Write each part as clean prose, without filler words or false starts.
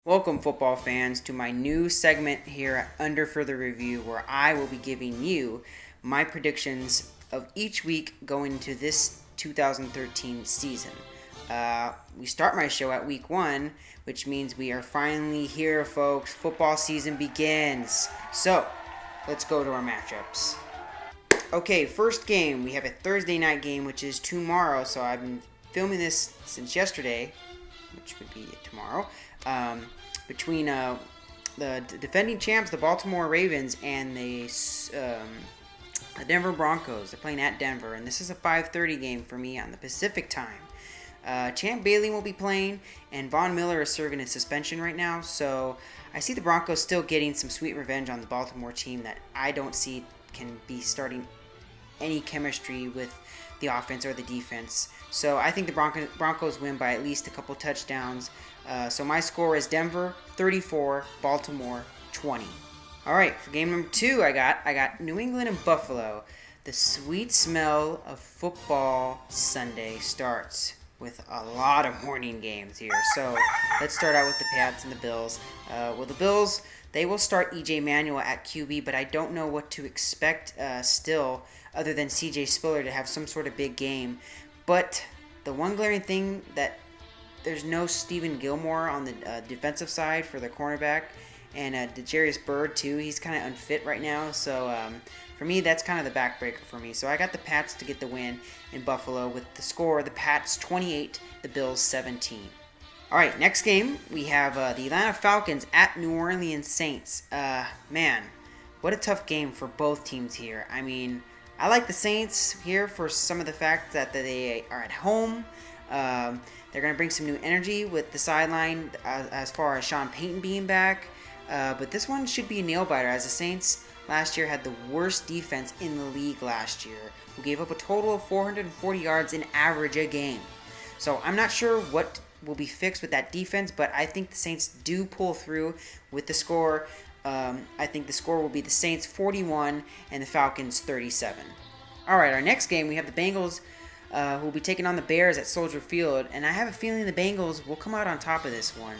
Welcome, football fans, to my new segment here at Under Further Review, where I will be giving you my predictions of each week going into this 2013 season. We start my show at week 1, which means we are finally here, folks. Football season begins. So, let's go to our matchups. Okay, first game, we have a Thursday night game, which is tomorrow. So I've been filming this since yesterday, which would be tomorrow. Between the defending champs, the Baltimore Ravens, and the Denver Broncos. They're playing at Denver, and this is a 5:30 game for me on the Pacific time. Champ Bailey will be playing, and Von Miller is serving a suspension right now, so I see the Broncos still getting some sweet revenge on the Baltimore team that I don't see can be starting any chemistry with the offense or the defense. So I think the Broncos win by at least a couple touchdowns. So my score is Denver 34, Baltimore 20. All right, for game number 2, I got New England and Buffalo. The sweet smell of football Sunday starts with a lot of morning games here. So let's start out with the Pats and the Bills. The Bills, they will start E.J. Manuel at QB, but I don't know what to expect still other than C.J. Spiller to have some sort of big game. But the one glaring thing that there's no Stephen Gilmore on the defensive side for the cornerback, and DeJarius Byrd too. He's kind of unfit right now, so for me that's kind of the backbreaker for me. So I got the Pats to get the win in Buffalo with the score: the Pats 28, the Bills 17. All right, next game we have the Atlanta Falcons at New Orleans Saints. Man, what a tough game for both teams here. I mean, I like the Saints here for some of the fact that they are at home. They're going to bring some new energy with the sideline as far as Sean Payton being back. But this one should be a nail-biter, as the Saints last year had the worst defense in the league last year, who gave up a total of 440 yards in average a game. So I'm not sure what will be fixed with that defense, but I think the Saints do pull through with the score. I think the score will be the Saints 41 and the Falcons 37. All right, our next game, we have the Bengals who will be taking on the Bears at Soldier Field, and I have a feeling the Bengals will come out on top of this one.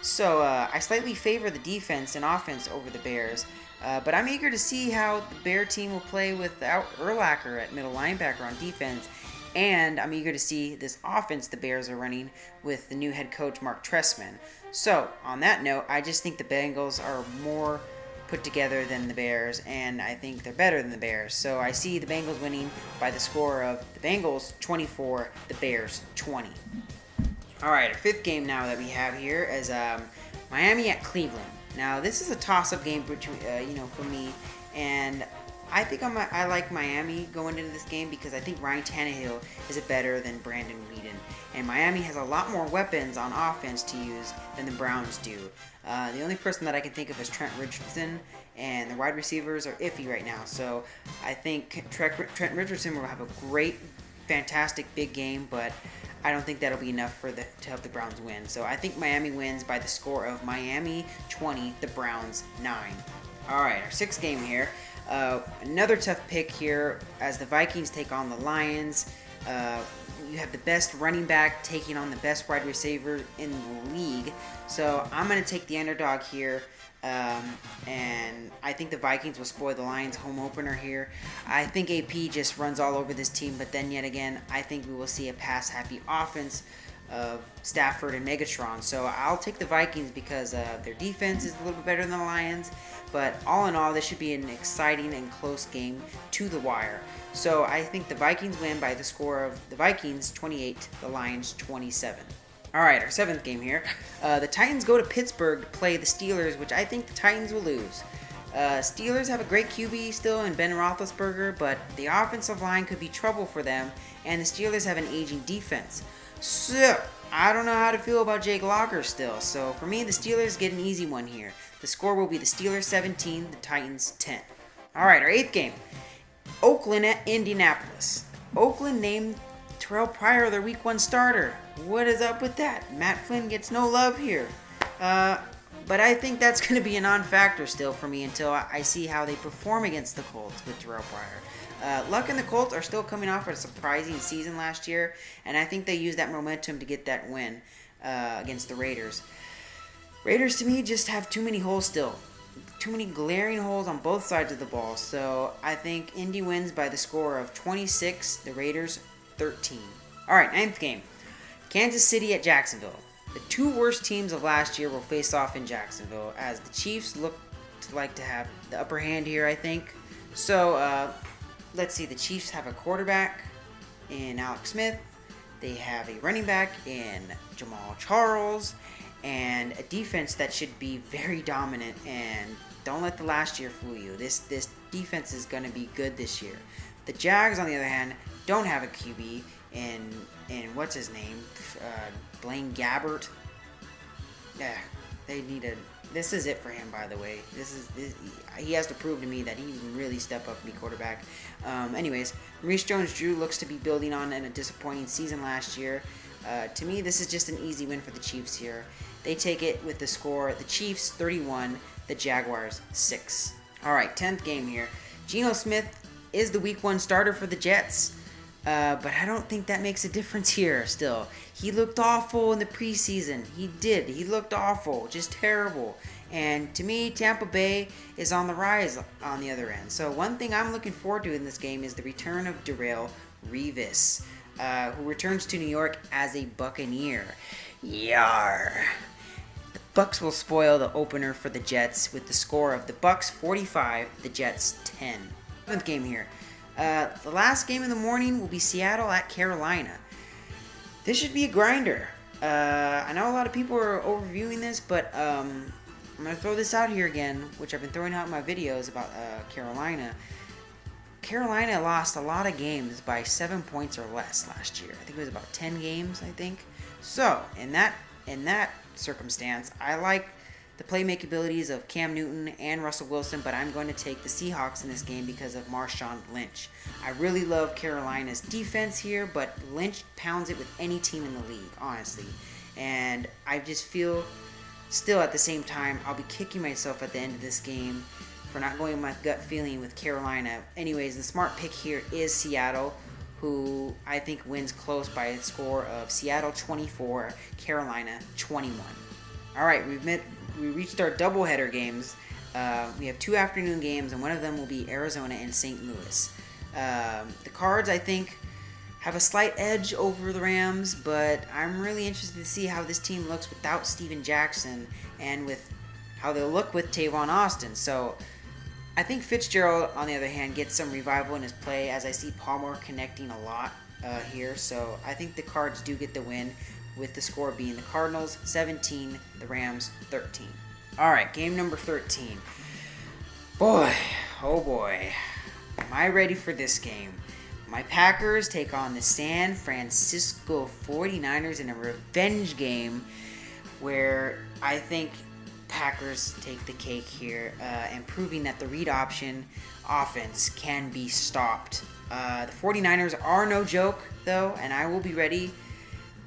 So I slightly favor the defense and offense over the Bears, but I'm eager to see how the Bear team will play without Urlacher at middle linebacker on defense, and I'm eager to see this offense the Bears are running with the new head coach Mark Trestman. So on that note, I just think the Bengals are more put together than the Bears, and I think they're better than the Bears. So I see the Bengals winning by the score of the Bengals 24, the Bears 20. All right, our fifth game now that we have here is Miami at Cleveland. Now this is a toss-up game between, for me, and I think I like Miami going into this game because I think Ryan Tannehill is better than Brandon Weeden. And Miami has a lot more weapons on offense to use than the Browns do. The only person that I can think of is Trent Richardson, and the wide receivers are iffy right now. So I think Trent Richardson will have a great, fantastic big game, but I don't think that'll be enough to help the Browns win. So I think Miami wins by the score of Miami 20, the Browns 9. All right, our sixth game here. Another tough pick here as the Vikings take on the Lions. You have the best running back taking on the best wide receiver in the league. So I'm going to take the underdog here. And I think the Vikings will spoil the Lions home opener here. I think AP just runs all over this team, but then yet again, I think we will see a pass-happy offense of Stafford and Megatron. So I'll take the Vikings because their defense is a little bit better than the Lions. But all in all, this should be an exciting and close game to the wire. So I think the Vikings win by the score of the Vikings 28, the Lions 27. All right, our seventh game here. The Titans go to Pittsburgh to play the Steelers, which I think the Titans will lose. Steelers have a great QB still in Ben Roethlisberger, but the offensive line could be trouble for them, and the Steelers have an aging defense. So I don't know how to feel about Jake Locker still. So for me, the Steelers get an easy one here. The score will be the Steelers 17, the Titans 10. All right, our eighth game. Oakland at Indianapolis. Oakland named Terrell Pryor their Week 1 starter. What is up with that? Matt Flynn gets no love here. But I think that's going to be a non-factor still for me until I see how they perform against the Colts with Terrell Pryor. Luck and the Colts are still coming off a surprising season last year, and I think they used that momentum to get that win against the Raiders. Raiders to me just have too many holes still. Too many glaring holes on both sides of the ball. So I think Indy wins by the score of 26, the Raiders 13. Alright, ninth game. Kansas City at Jacksonville. The two worst teams of last year will face off in Jacksonville as the Chiefs look to like to have the upper hand here, I think. So let's see. The Chiefs have a quarterback in Alex Smith. They have a running back in Jamal Charles. And a defense that should be very dominant, and don't let the last year fool you. This defense is going to be good this year. The Jags, on the other hand, don't have a QB in what's his name, Blaine Gabbert. Yeah, they need a. This is it for him, by the way. He has to prove to me that he can really step up and be quarterback. Anyways, Maurice Jones-Drew looks to be building on a disappointing season last year. To me, this is just an easy win for the Chiefs here. They take it with the score, the Chiefs 31, the Jaguars 6. All right, 10th game here. Geno Smith is the Week 1 starter for the Jets, but I don't think that makes a difference here still. He looked awful in the preseason. He did. He looked awful, just terrible. And to me, Tampa Bay is on the rise on the other end. So one thing I'm looking forward to in this game is the return of Darrelle Revis, who returns to New York as a Buccaneer. Yar! The Bucs will spoil the opener for the Jets with the score of the Bucs 45, the Jets 10. 7th game here. The last game in the morning will be Seattle at Carolina. This should be a grinder. I know a lot of people are overviewing this, but I'm going to throw this out here again, which I've been throwing out in my videos about Carolina. Carolina lost a lot of games by 7 points or less last year. I think it was about 10 games, I think. So, in that circumstance, I like the playmaking abilities of Cam Newton and Russell Wilson, but I'm going to take the Seahawks in this game because of Marshawn Lynch. I really love Carolina's defense here, but Lynch pounds it with any team in the league, honestly. And I just feel, still at the same time, I'll be kicking myself at the end of this game for not going with my gut feeling with Carolina. Anyways, the smart pick here is Seattle, who I think wins close by a score of Seattle 24, Carolina 21. All right, we reached our doubleheader games. We have 2 afternoon games, and one of them will be Arizona and St. Louis. The Cards, I think, have a slight edge over the Rams, but I'm really interested to see how this team looks without Steven Jackson and with how they'll look with Tavon Austin. So I think Fitzgerald, on the other hand, gets some revival in his play as I see Palmer connecting a lot here. So I think the Cards do get the win with the score being the Cardinals 17, the Rams 13. All right, game number 13. Boy, oh boy, am I ready for this game. My Packers take on the San Francisco 49ers in a revenge game where I think Packers take the cake here and proving that the read option offense can be stopped. The 49ers are no joke, though, and I will be ready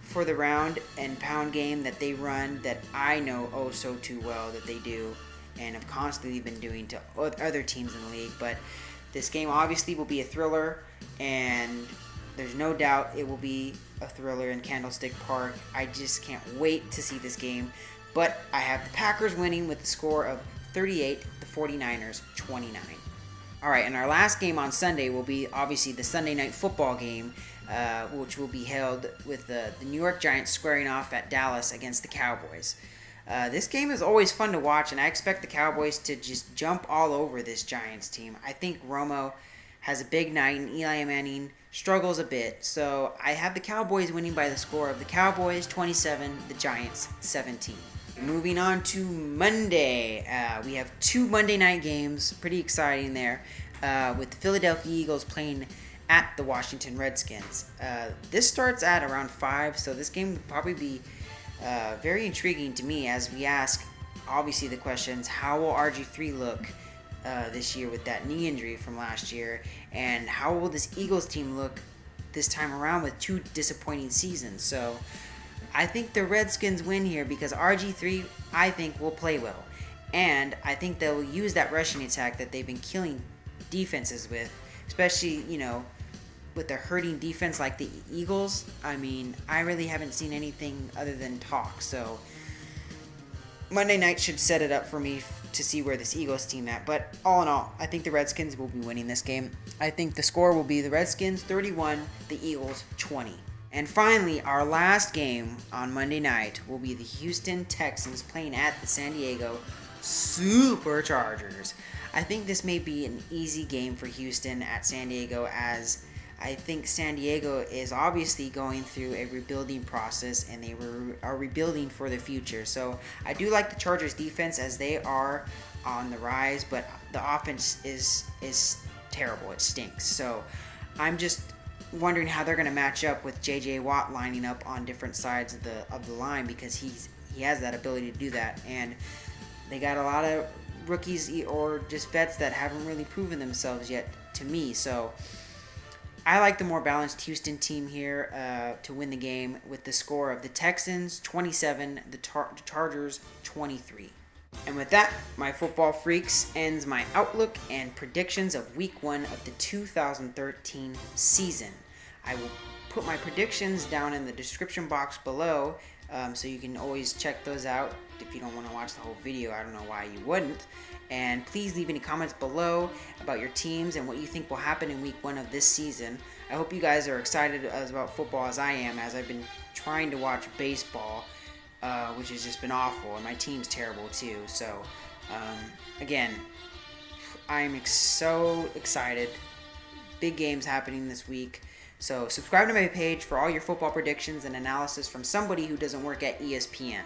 for the round and pound game that they run that I know oh so too well that they do and have constantly been doing to other teams in the league. But this game obviously will be a thriller, and there's no doubt it will be a thriller in Candlestick Park. I just can't wait to see this game. But I have the Packers winning with the score of 38, the 49ers 29. All right, and our last game on Sunday will be obviously the Sunday Night Football game, which will be held with the New York Giants squaring off at Dallas against the Cowboys. This game is always fun to watch, and I expect the Cowboys to just jump all over this Giants team. I think Romo has a big night, and Eli Manning struggles a bit. So I have the Cowboys winning by the score of the Cowboys 27, the Giants 17. Moving on to Monday, we have 2 Monday night games, pretty exciting there, with the Philadelphia Eagles playing at the Washington Redskins. This starts at around 5, so this game will probably be very intriguing to me as we ask, obviously, the questions, how will RG3 look this year with that knee injury from last year, and how will this Eagles team look this time around with 2 disappointing seasons? So I think the Redskins win here because RG3, I think, will play well. And I think they'll use that rushing attack that they've been killing defenses with, especially, with a hurting defense like the Eagles. I mean, I really haven't seen anything other than talk. So Monday night should set it up for me to see where this Eagles team at. But all in all, I think the Redskins will be winning this game. I think the score will be the Redskins 31, the Eagles 20. And finally, our last game on Monday night will be the Houston Texans playing at the San Diego Superchargers. I think this may be an easy game for Houston at San Diego, as I think San Diego is obviously going through a rebuilding process, and they are rebuilding for the future. So I do like the Chargers defense, as they are on the rise, but the offense is terrible. It stinks. So I'm just wondering how they're going to match up with J.J. Watt lining up on different sides of the line, because he has that ability to do that. And they got a lot of rookies or just vets that haven't really proven themselves yet to me. So I like the more balanced Houston team here to win the game, with the score of the Texans 27, the Chargers 23. And with that, my football freaks, ends my outlook and predictions of Week 1 of the 2013 season. I will put my predictions down in the description box below, so you can always check those out if you don't want to watch the whole video. I don't know why you wouldn't. And please leave any comments below about your teams and what you think will happen in Week 1 of this season. I hope you guys are excited about football as I am, as I've been trying to watch baseball, which has just been awful, and my team's terrible too. So, again, I'm so excited. Big games happening this week. So subscribe to my page for all your football predictions and analysis from somebody who doesn't work at ESPN.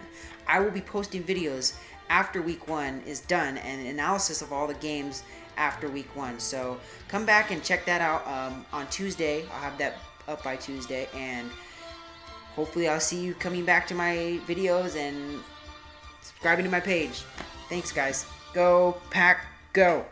I will be posting videos after Week 1 is done, and analysis of all the games after Week 1. So come back and check that out on Tuesday. I'll have that up by Tuesday, and hopefully I'll see you coming back to my videos and subscribing to my page. Thanks, guys. Go Pack, go!